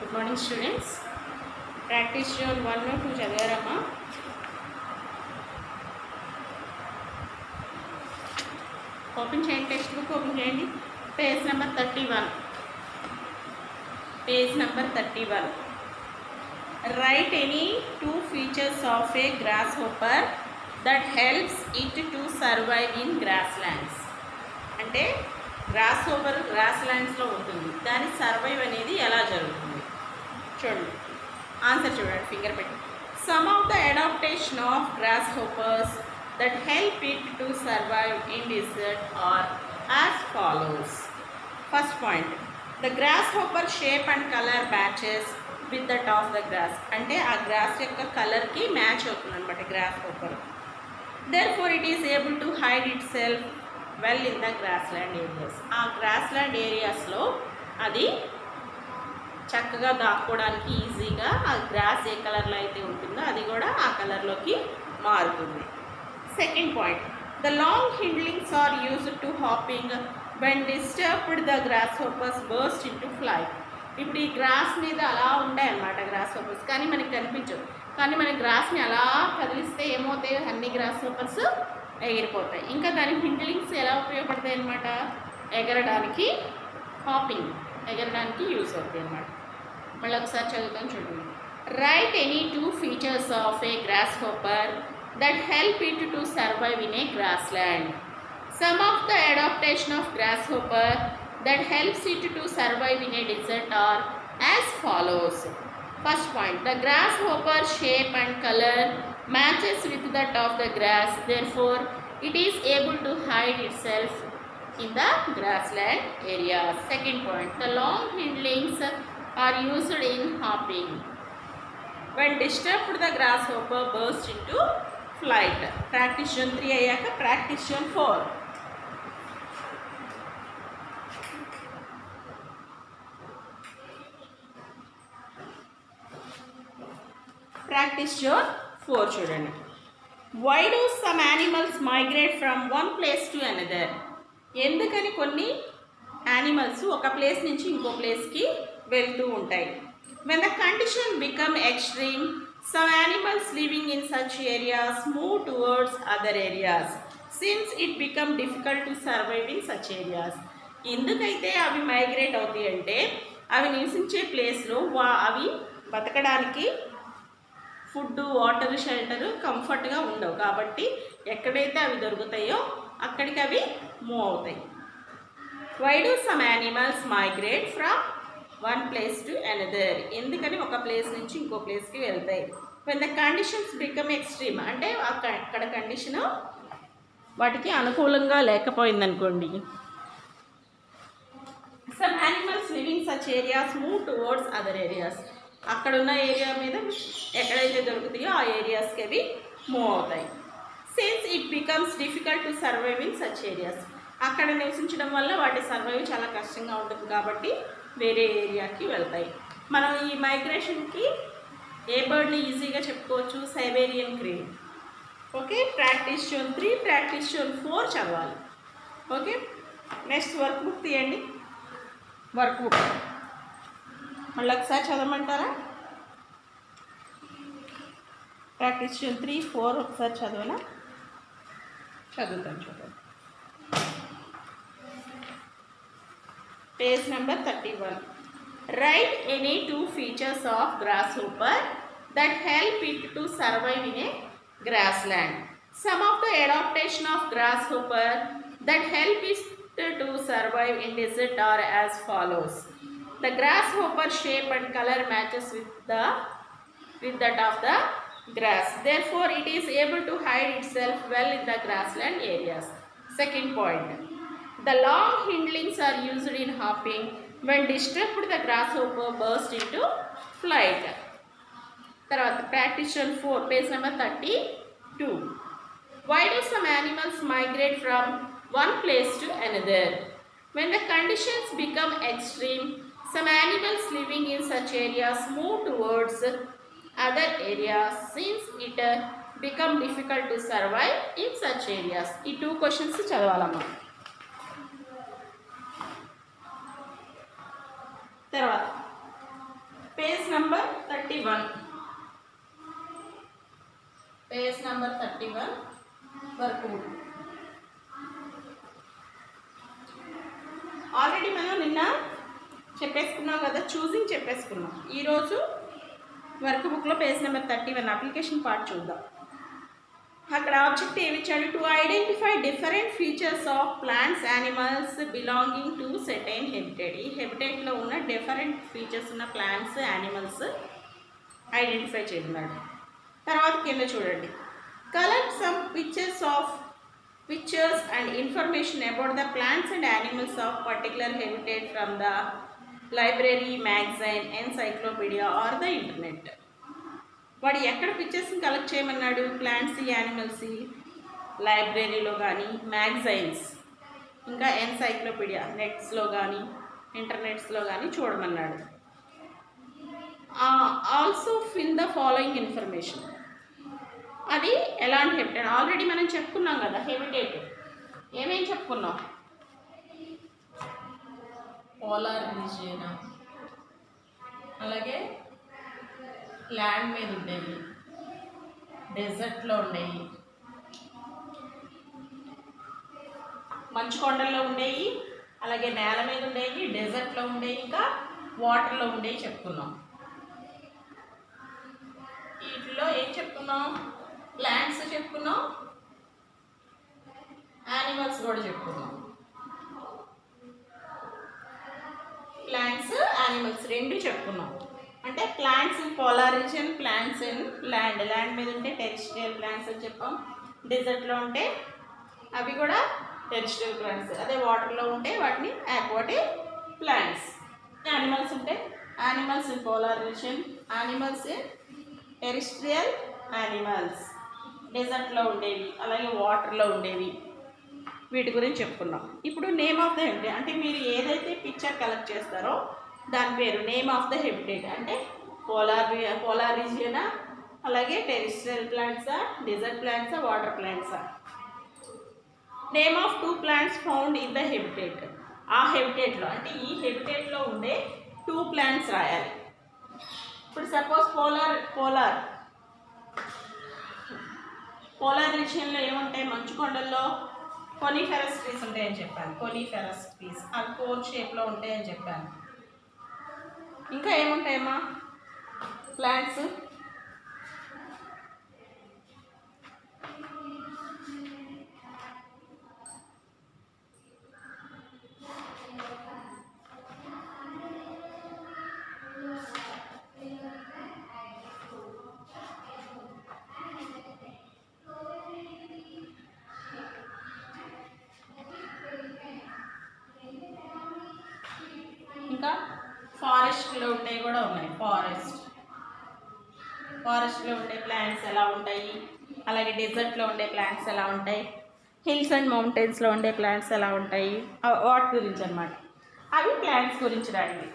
Good morning students. Practice zone 1 2 చదివారమ్మా? Open చేయండి, text book open చేయండి. Page number 31. Page number 31. Right any 2 features of a grasshopper that helps it to survive in grasslands. అంటే gross hopper gross ల్యాండ్స్లో ఉంటుంది, దాని survive అనేది ఎలా జరుగుతుంది చూడండి. ఆన్సర్ చూడండి, ఫింగర్ పెట్టి. Some of the adaptation of grasshopper that help it to survive in desert are as follows. First point, the grasshopper shape and colour matches with that of the grass. అంటే ఆ grass యొక్క కలర్కి match అవుతుంది అనమాట grasshopper. Therefore it is able to hide itself well in the grassland areas. ఆ గ్రాస్లాండ్ ఏరియాస్లో అది చక్కగా దాక్కోవడానికి ఈజీగా ఆ గ్రాస్ ఏ కలర్లో అయితే ఉంటుందో అది కూడా ఆ కలర్లోకి మారుతుంది. Second point, the long hind legs are used to hopping when disturbed the grasshoppers burst into flight. ఇప్పుడు ఈ గ్రాస్ మీద అలా ఉంటాయి అన్నమాట గ్రాస్ హోపర్స్, కానీ మనకి కనిపించవు. కానీ మన గ్రాస్ని అలా కదిలిస్తే ఏమవుతాయి, అన్ని గ్రాస్ హోపర్స్ ఎగిరిపోతాయి. ఇంకా దాని హిండ్లింగ్స్ ఎలా ఉపయోగపడతాయి అన్నమాట, ఎగరడానికి, హాపింగ్ ఎగరడానికి యూస్ అవుతాయి అన్నమాట. మళ్ళీ ఒకసారి చదువుతాను చూడండి. Write any 2 features of a grasshopper that help it to survive in a grassland. Some of the adaptation of grasshopper that helps it to survive in a desert are as follows. First point, the grasshopper shape and color matches with that of the grass, therefore it is able to hide itself in the grassland area. Second point, the long hindlings are used in hopping. When disturbed, the grasshopper bursts into flight. Practice zone 3 ayyaka practice zone 4. Practice zone 4 చూడండి. Why do some animals migrate from one place to another. ఎందుకని కొన్ని animals ఒక place నుంచి ఇంకో ప్లేస్కి వెళ్తూ ఉంటాయి. When the condition become extreme some animals living in such areas move towards other areas since it become difficult to survive in such areas. ఎందుకైతే అవి మైగ్రేట్ అవుతాయి అంటే అవి నివసించే ప్లేస్లో అవి బతకడానికి ఫుడ్, వాటర్, షెల్టర్ కంఫర్ట్గా ఉండవు. కాబట్టి ఎక్కడైతే అవి దొరుకుతాయో అక్కడికి అవి మూవ్ అవుతాయి. Why do some animals migrate from one place to another. ఎందుకని ఒక ప్లేస్ నుంచి ఇంకో ప్లేస్కి వెళ్తాయి. When the conditions become extreme అంటే అక్కడ కండిషను వాటికి అనుకూలంగా లేకపోయిందనుకోండి. Some animals living such areas move towards other areas. అక్కడ ఉన్న ఏరియా మీద ఎక్కడైతే దొరుకుతాయో ఆ ఏరియాస్కి అవి మూవ్ అవుతాయి. Since it becomes difficult to survive in such areas. అక్కడ నివసించడం వల్ల వాటి సర్వైవ్ చాలా కష్టంగా ఉంటుంది కాబట్టి వేరే ఏరియాకి వెళ్తాయి. మనం ఈ మైగ్రేషన్కి ఏ బర్డ్ని ఈజీగా చెప్పుకోవచ్చు, Siberian crane. Okay, practice zone 3 practice zone 4 చదవాలి. ఓకే, నెక్స్ట్ వర్క్ బుక్ తీయండి. వర్క్ బుక్ మళ్ళీ ఒకసారి చదవమంటారా? ప్రాక్టీస్ జోన్ 3 4 ఒకసారి చదవనా? చదువుతాను చూడండి. Page number 31. Right any 2 features of grasshopper that help it to survive in a grassland. Some of the adaptation of grasshopper that help it to survive in desert are as follows. The grasshopper shape and color matches with that of the grass. Therefore, it is able to hide itself well in the grassland areas. Second point, the long hindlings are used in hopping. When disturbed, the grasshopper bursts into flight. Tarvata practice zone 4 page number 32. Why do some animals migrate from one place to another? When the conditions become extreme, some animals living in such areas move towards other areas since it become difficult to survive in such areas. ఈ 2 questions చదవాలమ్మా. తర్వాత page number 31. Page number 31 work book. Already మనం నిన్న చెప్పేసుకున్నాం కదా, choosing చెప్పేసుకున్నాం. ఈరోజు work బుక్లో page number 31 application part చూద్దాం. అక్కడ object ఏమి ఇచ్చాడు? To identify different features of plants animals belonging to certain habitat. ఈ హెబిటేట్లో ఉన్న డిఫరెంట్ ఫీచర్స్ ఉన్న ప్లాంట్స్ యానిమల్స్ ఐడెంటిఫై చేయమన్నాడు. తర్వాత కింద చూడండి, collect some pictures and information about the plants and animals of particular habitat from the library, magazine, encyclopedia or the internet. వాడు ఎక్కడ పిక్చర్స్ని కలెక్ట్ చేయమన్నాడు? ప్లాంట్స్, యానిమల్స్ లైబ్రరీలో కానీ, మ్యాగజైన్స్, ఇంకా ఎన్సైక్లోపీడియా నెట్స్లో కానీ, ఇంటర్నెట్స్లో కానీ చూడమన్నాడు. Also fill the following information. అది ఎలాంటి హెబిటేట్? ఆల్రెడీ మనం చెప్పుకున్నాం కదా హెబిటేట్. ఏమేం చెప్పుకున్నాం? పోలార్ రీజియన్, అలాగే ల్యాండ్ మీద ఉండేవి, డెజర్ట్లో ఉండేవి, మంచు కొండల్లో ఉండేవి, అలాగే నేల మీద ఉండేవి, డెజర్ట్లో ఉండేవి, ఇంకా వాటర్లో ఉండేవి చెప్పుకున్నాం. వీటిలో ఏం చెప్పుకున్నాం? ప్లాంట్స్ చెప్పుకున్నాం, యానిమల్స్ కూడా చెప్పుకున్నాం. ప్లాంట్స్, యానిమల్స్ రెండు చెప్పుకున్నాం. అంటే plants in polar region, plants in land మీద ఉంటే టెరిస్ట్రియల్ ప్లాంట్స్ అని చెప్పాం. డెజర్ట్లో ఉంటే అవి కూడా టెరిస్ట్రియల్ ప్లాంట్స్. అదే వాటర్లో ఉంటే వాటిని ఆక్వాటిక్ ప్లాంట్స్. యానిమల్స్ ఉంటే animals in polar region, animals in terrestrial animals, డెజర్ట్లో ఉండేవి, అలాగే వాటర్లో ఉండేవి. వీటి గురించి చెప్పుకున్నాం. ఇప్పుడు నేమ్ ఆఫ్ ద హెబిటేట్ అంటే మీరు ఏదైతే పిక్చర్ కలెక్ట్ చేస్తారో దాని పేరు నేమ్ ఆఫ్ ద హెబిటేట్. అంటే పోలార్ రీజియనా, అలాగే టెరిస్ట్రియల్ ప్లాంట్సా, డెజర్ట్ ప్లాంట్సా, వాటర్ ప్లాంట్సా. Name of 2 plants found in the habitat. ఆ హెబిటేట్లో అంటే ఈ హెబిటేట్లో ఉండే 2 ప్లాంట్స్ రాయాలి. ఇప్పుడు సపోజ్ పోలార్ రీజియన్లో ఏముంటాయి? మంచు కొండల్లో కొనిఫెరస్ ట్రీస్ ఉంటాయని చెప్పాను. కొనిఫెరస్ ట్రీస్ అవి కోన్ షేప్లో ఉంటాయని చెప్పాను. ఇంకా ఏముంటాయమ్మా ప్లాంట్స్? ఇంకా ఫారెస్ట్లో ఉండేవి కూడా ఉన్నాయి. ఫారెస్ట్లో ఉండే ప్లాంట్స్ ఎలా ఉంటాయి, అలాగే డెజర్ట్లో ఉండే ప్లాంట్స్ ఎలా ఉంటాయి, హిల్స్ అండ్ మౌంటైన్స్లో ఉండే ప్లాంట్స్ ఎలా ఉంటాయి, వాటి గురించి అన్నమాట. అవి ప్లాంట్స్ గురించి రాయండి.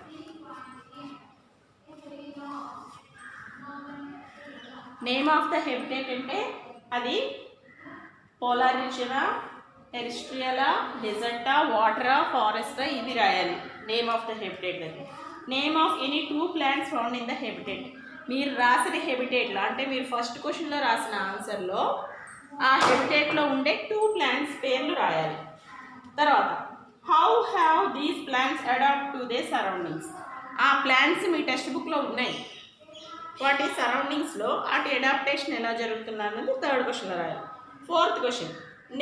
నేమ్ ఆఫ్ ద హెబిటేట్ అంటే అది పోలార్ రీజియనా, టెరిస్ట్రియలా, డెజర్టా, వాటరా, ఫారెస్టా, ఇది రాయాలి నేమ్ ఆఫ్ ద హెబిటేట్. అది name of any 2 plants found in the habitat. మీరు రాసిన హెబిటేట్లో అంటే మీరు ఫస్ట్ క్వశ్చన్లో రాసిన ఆన్సర్లో ఆ హెబిటేట్లో ఉండే 2 ప్లాంట్స్ పేర్లు రాయాలి. తర్వాత how have these plants adapt to their surroundings. ఆ ప్లాంట్స్ మీ టెక్స్ట్ బుక్లో ఉన్నాయి. వాటి సరౌండింగ్స్లో వాటి అడాప్టేషన్ ఎలా జరుగుతుంది అన్నది 3rd క్వశ్చన్లో రాయాలి. 4th question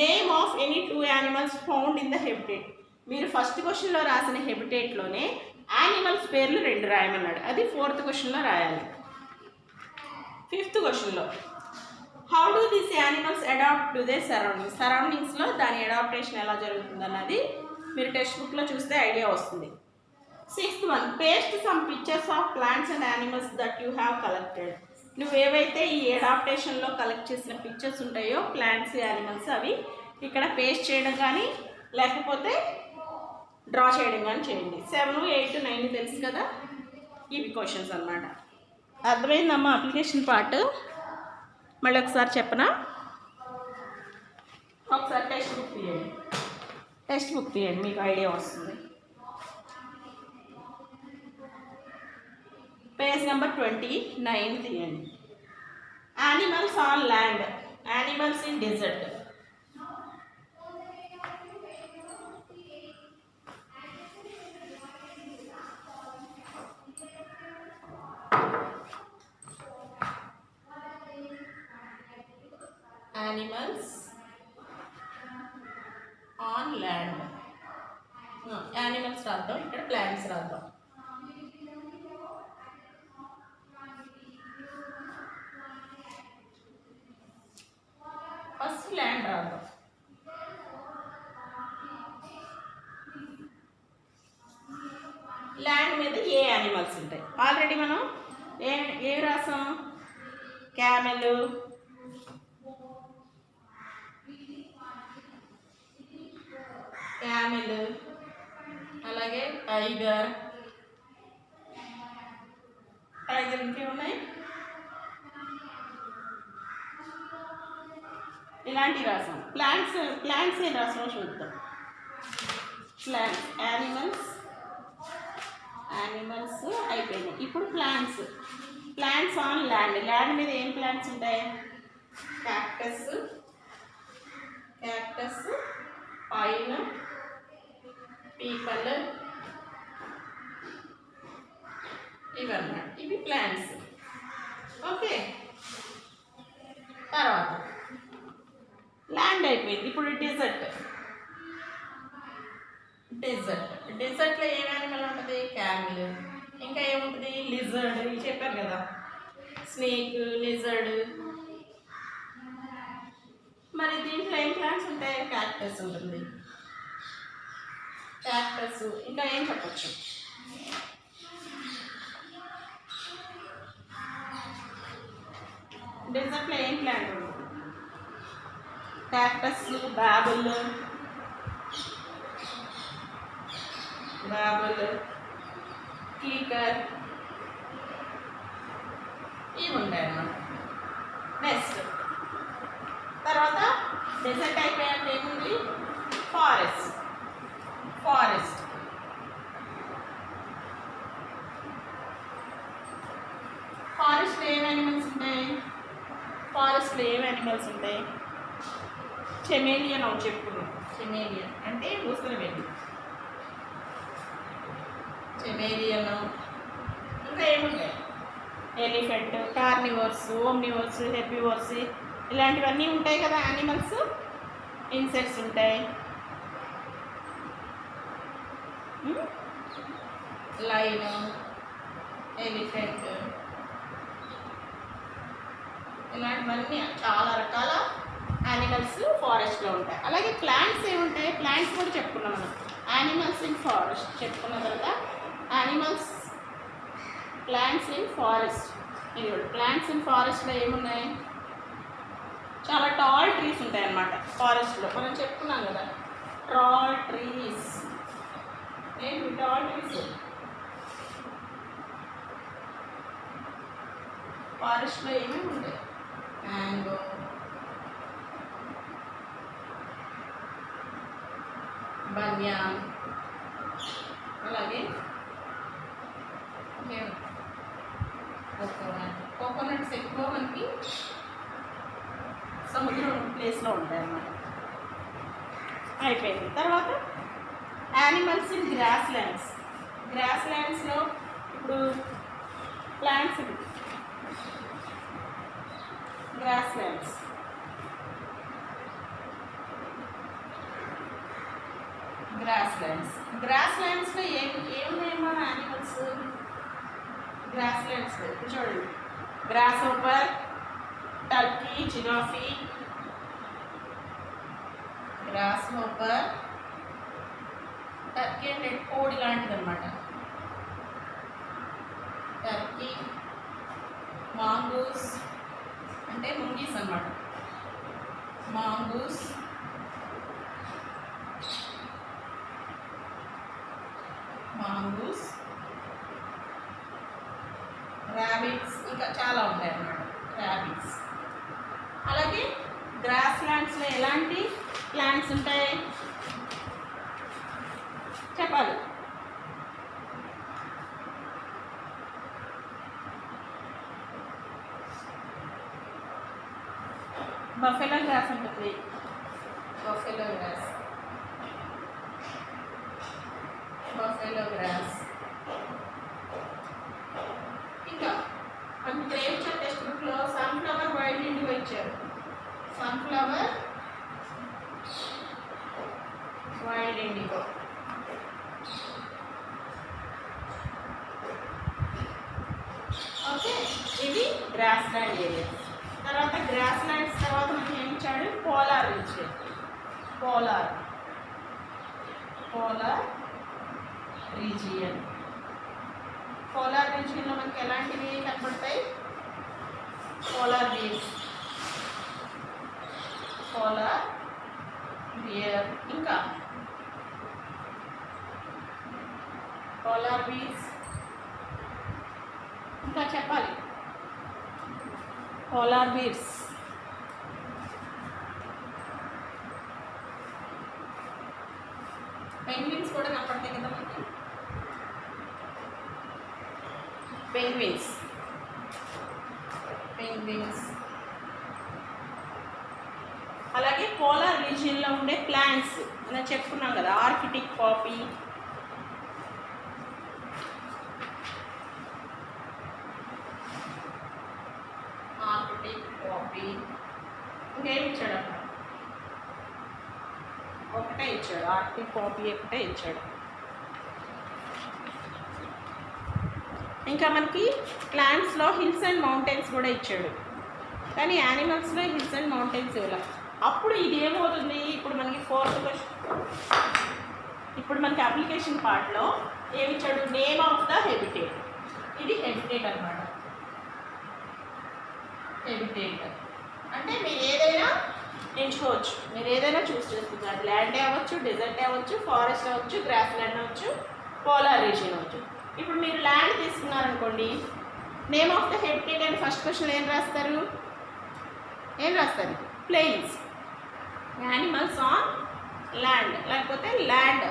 name of any 2 animals found in the habitat. మీరు ఫస్ట్ క్వశ్చన్లో రాసిన హెబిటేట్లోనే యానిమల్స్ పేర్లు 2 రాయమన్నాడు. అది 4th క్వశ్చన్లో రాయాలి. 5th క్వశ్చన్లో how do these animals adapt to their surroundings. సరౌండింగ్స్లో దాని అడాప్టేషన్ ఎలా జరుగుతుంది అన్నది మీరు టెక్స్ట్ బుక్లో చూస్తే ఐడియా వస్తుంది. 6th one paste some pictures of plants and animals that you have collected. నువ్వు ఏవైతే ఈ అడాప్టేషన్లో కలెక్ట్ చేసిన పిక్చర్స్ ఉంటాయో ప్లాంట్స్, యానిమల్స్ అవి ఇక్కడ పేస్ట్ చేయడం కానీ లేకపోతే డ్రా చేయడం కానీ చేయండి. 7, 8, 9 తెలుసు కదా, ఇవి క్వశ్చన్స్ అన్నమాట. అర్థమైందమ్మా అప్లికేషన్ పార్ట్? మళ్ళీ ఒకసారి చెప్పనా? ఒకసారి టెక్స్ట్ బుక్ తీయండి మీకు ఐడియా వస్తుంది. పేజ్ నెంబర్ 29 తీయండి. Animals on land, animals in desert. Animals on land. Animals రాద్దాం, ఇక్కడ ప్లాంట్స్ రాద్దాం. ఫస్ట్ ల్యాండ్ రాద్దాం. ల్యాండ్ మీద ఏ యానిమల్స్ ఉంటాయి? ఆల్రెడీ మనం ఏ రాసాం? క్యామెల్, అలాగే టైగర్ ఇంకేమున్నాయి? ఇలాంటివి రాసాం. ప్లాంట్స్ ఏం రాసామో చూద్దాం. ప్లాంట్స్, యానిమల్స్ అయిపోయినాయి. ఇప్పుడు ప్లాంట్స్ ఆన్ ల్యాండ్ మీద ఏం ప్లాంట్స్ ఉంటాయి? క్యాక్టస్, పైన్, పీపల్, ఇవన్నీ ఇవి ప్లాంట్స్. ఓకే, తర్వాత ల్యాండ్ అయిపోయింది. ఇప్పుడు డెజర్ట్లో ఏం యానిమల్ ఉంటుంది? క్యామెల్. ఇంకా ఏముంటుంది? లిజర్డ్. ఇవి చెప్పారు కదా, స్నేక్, లిజర్డ్. మరి దీంట్లో ఏం ప్లాంట్స్ ఉంటాయి? క్యాక్టస్ ఉంటుంది. ఇంకా ఏం చెప్పచ్చు? డెజర్ట్లో ఏం ప్లాంట్ ఉంటుంది? క్యాక్టస్, బాబుల్, క్లీకర్, ఇవి ఉంటాయి అన్నమాట. నెక్స్ట్ తర్వాత డెజర్ట్ అయిపోయాక ఏముంది? ఫారెస్ట్లో ఏం యానిమల్స్ ఉంటాయి? చెమేలియన్ ఒకటి చెప్పుకున్నాం. చెమేలియన్ అంటే ఊసలు వెళ్ళి చెమేలియన్. ఇంకా ఏముంటాయి? ఎలిఫెంట్, కార్నివర్స్, ఓమ్నివర్స్, హెర్బివర్స్, ఇలాంటివన్నీ ఉంటాయి కదా యానిమల్స్. ఇన్సెక్ట్స్ ఉంటాయి. లైన్, ఎలిఫెంట్, ఇలాంటివన్నీ చాలా రకాల యానిమల్స్ ఫారెస్ట్లో ఉంటాయి. అలాగే ప్లాంట్స్ ఏముంటాయి? ప్లాంట్స్ కూడా చెప్పుకున్నాం మనం. యానిమల్స్ ఇన్ ఫారెస్ట్ చెప్పుకున్న తర్వాత ప్లాంట్స్ ఇన్ ఫారెస్ట్. ఇది కూడా ప్లాంట్స్ ఇన్ ఫారెస్ట్లో ఏమున్నాయి? చాలా టాల్ ట్రీస్ ఉంటాయి అన్నమాట ఫారెస్ట్లో. మనం చెప్పుకున్నాం కదా, టాల్ ట్రీస్. ఏంటి టాల్ ట్రీస్? ఫారెస్ట్లో ఏమేమి ఉంటాయి? మ్యాంగో, బన్యాన్, అలాగే కోకోనట్స్ ఎక్కువ మనకి సముద్రం ప్లేస్లో ఉంటాయి అన్నమాట. అయిపోయింది. తర్వాత యానిమల్స్ ఇన్ గ్రాస్ ల్యాండ్స్లో ఇప్పుడు ప్లాంట్స్, గ్రాస్ ల్యాండ్స్లో ఏమున్నాయమ్మా యానిమల్స్? గ్రాస్ ల్యాండ్స్లో ఇప్పుడు చూడండి, grasshopper, turkey, giraffe. Turkey అంటే కోడి లాంటిది అనమాట. టర్కీ, మాంగూస్ అంటే ముంగీస్ అన్నమాట. మాంగూస్, ర్యాబిట్స్, ఇంకా చాలా ఉంటాయి అన్నమాట. ర్యాబిట్స్. అలాగే గ్రాస్ ల్యాండ్స్లో ఎలాంటి ప్లాంట్స్ ఉంటాయి చెప్పాలి? బఫెలో గ్రాస్ ఉంటుంది. Buffalo grass, buffalo grass. ఇంకా మనకి ఇక్కడ ఇచ్చారు టెక్స్ట్ బుక్లో సన్ఫ్లవర్ వైల్డ్ ఇండిగో ఇచ్చారు. Sunflower wild indigo. ఓకే, ఇవి గ్రాస్ ల్యాండ్ ఏరియాస్. తర్వాత గ్రాస్ ల్యాండ్స్ తర్వాత మనకి ఏమి ఇచ్చాడు? Polar region. Polar region. Polar రీజియన్లో మనకి ఎలాంటివి కనపడతాయి? పోలార్ బీర్స్, పోలార్ బియర్, ఇంకా పోలార్ బీర్స్, ఇంకా చెప్పాలి. పోలార్ బీర్స్, పెంగ్విన్స్ కూడా కనపడతాయి కదా మనకి. పెంగ్విన్స్, అలాగే పోలార్ రీజియన్లో ఉండే ప్లాంట్స్ మనం చెప్పుకున్నాం కదా. ఆర్కిటిక్ పాపీ, ఇంకేమి ఇచ్చాడు అక్కడ? ఒకటే ఇచ్చాడు, ఆర్కిటిక్ పాపీ ఒకటే ఇచ్చాడు. ఇంకా మనకి ప్లాంట్స్లో హిల్స్ అండ్ మౌంటైన్స్ కూడా ఇచ్చాడు, కానీ యానిమల్స్లో హిల్స్ అండ్ మౌంటైన్స్ ఇవ్వాలి. అప్పుడు ఇది ఏమవుతుంది? ఇప్పుడు మనకి ఫోర్త్ క్వశ్చన్, ఇప్పుడు మనకి అప్లికేషన్ పార్ట్లో ఏమి ఇచ్చాడు? Name of the habitat. ఇది హెబిటేట్ అన్నమాట. హెబిటేట్ అంటే మీరు ఏదైనా ఎంచుకోవచ్చు, మీరు ఏదైనా చూస్ చేసుకుంటారు. ల్యాండే అవ్వచ్చు, డెజర్ట్ అవ్వచ్చు, ఫారెస్ట్ అవ్వచ్చు, గ్రాస్ ల్యాండ్ అవ్వచ్చు, పోలార్ రీజియన్ అవ్వచ్చు. ఇప్పుడు మీరు ల్యాండ్ తీసుకున్నారనుకోండి, నేమ్ ఆఫ్ ద హెబిటేట్ అని ఫస్ట్ క్వశ్చన్ ఏం రాస్తారు? ప్లెయిన్స్, యానిమల్స్ ఆన్ ల్యాండ్, లేకపోతే ల్యాండ్.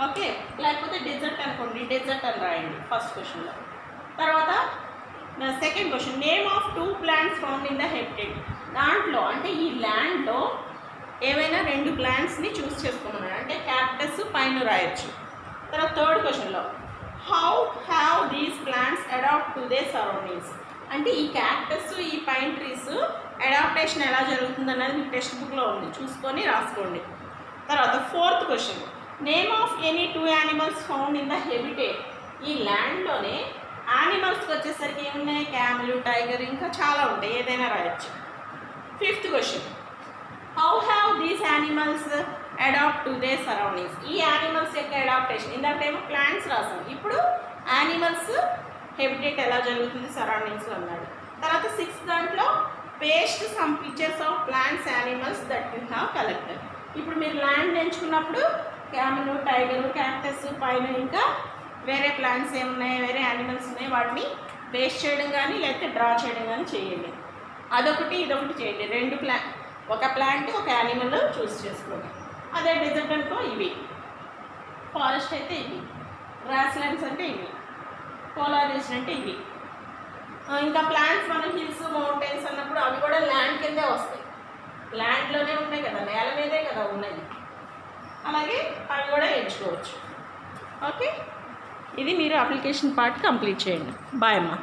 ఓకే, లేకపోతే డెజర్ట్ అనుకోండి, డెజర్ట్ అని రాయండి ఫస్ట్ క్వశ్చన్లో. తర్వాత second question, name of 2 plants found in the habitat. దాంట్లో అంటే ఈ ల్యాండ్లో ఏవైనా 2 ప్లాంట్స్ని చూస్ చేసుకోమన్నాడు, అంటే క్యాక్టస్, పైన్ రాయొచ్చు. తర్వాత థర్డ్ క్వశ్చన్లో how have these plants adapt to their surroundings, అంటే ఈ క్యాక్టస్, ఈ పైన్ ట్రీస్ అడాప్టేషన్ ఎలా జరుగుతుంది అన్నది మీకు టెక్స్ట్ బుక్లో ఉంది, చూసుకొని రాసుకోండి. తర్వాత fourth question, name of any 2 animals found in the habitat. ఈ ల్యాండ్లోనే యానిమల్స్కి వచ్చేసరికి ఏమున్నాయి? క్యామెల్, టైగర్, ఇంకా చాలా ఉంటాయి, ఏదైనా రాయొచ్చు. Fifth question, how have these animals adapt to their surroundings. ఈ యానిమల్స్ యొక్క అడాప్టేషన్, ఇందాకేమో ప్లాంట్స్ రాసాం, ఇప్పుడు యానిమల్స్ హెబిటేట్ ఎలా జరుగుతుంది సరౌండింగ్స్లో అన్నాడు. తర్వాత సిక్స్త్ దాంట్లో paste some pictures of plants, animals that you have collected. ఇప్పుడు మీరు ల్యాండ్ ఎంచుకున్నప్పుడు క్యామెల్, టైగర్, క్యాక్టస్, పైన్, ఇంకా వేరే ప్లాంట్స్ ఏమున్నాయి, వేరే యానిమల్స్ ఉన్నాయి, వాటిని పేస్ట్ చేయడం కానీ లేకపోతే డ్రా చేయడం కానీ చేయండి. అదొకటి ఇదొకటి చేయండి. 2 ఒక ప్లాంట్, ఒక యానిమల్ చూస్ చేసుకోండి. అదే డెజర్ట్ అనుకో ఇవి, ఫారెస్ట్ అయితే ఇవి, గ్రాస్ ల్యాండ్స్ అంటే ఇవి, పోలార్ రీజియన్ అంటే ఇవి. ఇంకా ప్లాంట్స్ మనం హిల్స్, మౌంటైన్స్ అన్నప్పుడు అవి కూడా ల్యాండ్ కిందే వస్తాయి, ల్యాండ్లోనే ఉన్నాయి కదా, నేల మీదే కదా ఉన్నాయి. అలాగే అవి కూడా ఎంచుకోవచ్చు. ఓకే, ఇది మీరు అప్లికేషన్ పార్ట్ కంప్లీట్ చేయండి. బాయ్ అమ్మా.